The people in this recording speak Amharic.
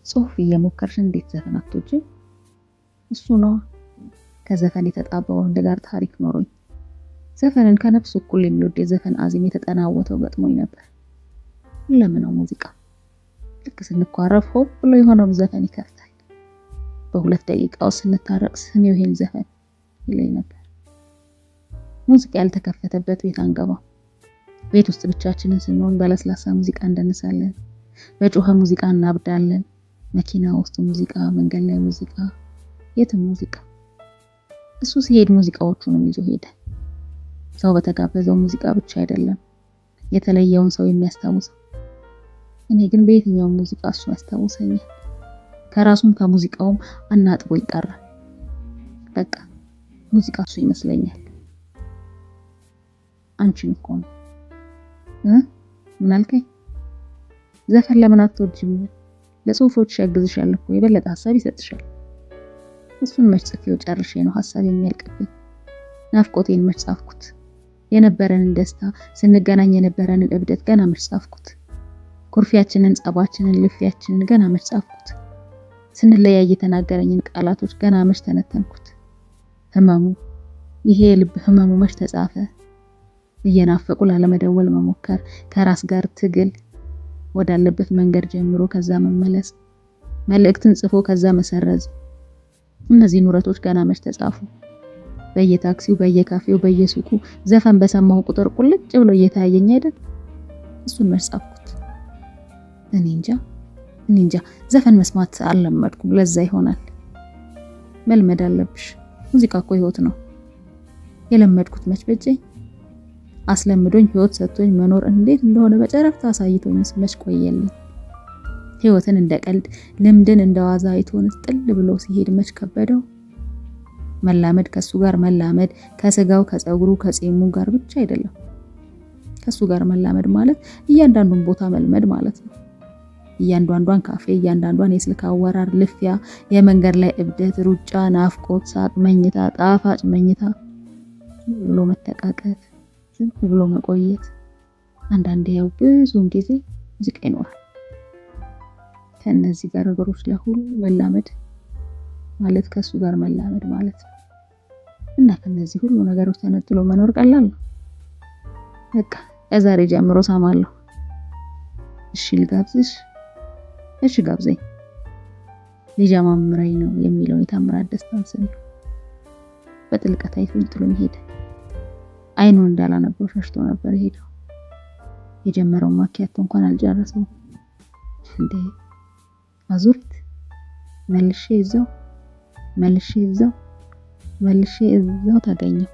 ጽሁፍ እየሞከርሽ እንዴት ዘፈን አትወጂም? እሱ ነው ከዘፈን የተጣባ ወንድ ጋር ታሪክ ኖሮኝ ዘፈንን ከነፍሱ እኩል የሚወድ የዘፈን አዚም የተጠናወተው ገጥሞኝ ነበር። ለምነው ሙዚቃ ልክ ስንኳረፍ ሆፕ ብሎ የሆነው ዘፈን ይከፍታል። በሁለት ደቂቃ ውስጥ ስንታረቅ ስሜው ይሄን ዘፈን ይለኝ ነበር። ሙዚቃ ያልተከፈተበት ቤት አንገባም። ቤት ውስጥ ብቻችንን ስንሆን በለስላሳ ሙዚቃ እንደንሳለን። በጮኸ ሙዚቃ እናብዳለን። መኪና ውስጥ ሙዚቃ፣ መንገድ ላይ ሙዚቃ፣ የትም ሙዚቃ። እሱ ሲሄድ ሙዚቃዎቹንም ይዞ ሄደ። ሰው በተጋበዘው ሙዚቃ ብቻ አይደለም የተለየውን ሰው የሚያስታውሰው። እኔ ግን በየትኛው ሙዚቃ እሱ ያስታውሰኛል። ከራሱም ከሙዚቃውም አናጥቦ ይቀራል። በቃ ሙዚቃ እሱ ይመስለኛል። አንቺን እኮ ነው። ምን አልከኝ? ዘፈን ለምን አትወጂም? ለጽሁፎች ያግዝሻል እኮ የበለጠ ሀሳብ ይሰጥሻል። እሱን መች ጽፌው ጨርሼ ነው ሀሳብ የሚያልቅብኝ። ናፍቆቴን መች ጻፍኩት? የነበረንን ደስታ ስንገናኝ የነበረንን እብደት ገና መች ጻፍኩት? ኩርፊያችንን፣ ጸባችንን፣ ልፊያችንን ገና መች ጻፍኩት? ስንለያይ የተናገረኝን ቃላቶች ገና መች ተነተንኩት? ህመሙ፣ ይሄ የልብ ህመሙ መች ተጻፈ? እየናፈቁ ላለመደወል መሞከር፣ ከራስ ጋር ትግል፣ ወዳለበት መንገድ ጀምሮ ከዛ መመለስ፣ መልእክትን ጽፎ ከዛ መሰረዝ። እነዚህ ኑረቶች ገና መች ተጻፉ? በየታክሲው፣ በየካፌው፣ በየሱቁ ዘፈን በሰማሁ ቁጥር ቁልጭ ብሎ እየታየኝ አይደል? እሱን መች ጻፍኩት? እኔ እንጃ። ዘፈን መስማት አልለመድኩም። ለዛ ይሆናል። መልመድ አለብሽ። ሙዚቃ እኮ ህይወት ነው። የለመድኩት መች በጀኝ? አስለምዶኝ ህይወት ሰጥቶኝ መኖር እንዴት እንደሆነ በጨረፍታ አሳይቶኝ መች ቆየልኝ። ህይወትን እንደ ቀልድ ልምድን እንደ ዋዛ አይቶን ጥል ብሎ ሲሄድ መች ከበደው። መላመድ ከሱ ጋር መላመድ ከስጋው ከፀጉሩ ከጺሙ ጋር ብቻ አይደለም። ከሱ ጋር መላመድ ማለት እያንዳንዱን ቦታ መልመድ ማለት ነው። እያንዳንዷን ካፌ፣ እያንዳንዷን የስልክ አወራር፣ ልፊያ፣ የመንገድ ላይ እብደት፣ ሩጫ፣ ናፍቆት፣ ሳቅ፣ መኝታ፣ ጣፋጭ መኝታ፣ ብሎ መተቃቀፍ፣ ዝም ብሎ መቆየት። አንዳንዴ ያው ብዙውን ጊዜ ሙዚቃ ይኖራል። ከነዚህ ጋር ነገሮች ላይ ሁሉ መላመድ ማለት ከሱ ጋር መላመድ ማለት ነው። እና ከነዚህ ሁሉ ነገሮች ተነጥሎ መኖር ቀላል ነው። በቃ ከዛሬ ጀምሮ ሰማለሁ። እሺ ልጋብዝሽ? እሺ ጋብዘኝ። ሊጀማምረኝ ነው የሚለው የታምራት ደስታን ስም በጥልቀት አይቶኝ ጥሎኝ ሄደ። አይኑ እንዳላነበው ሸሽቶ ነበር ሄደው። የጀመረው ማኪያቶ እንኳን አልጨረሰው እንዴ! አዙሪት መልሼ እዛው ተገኘው።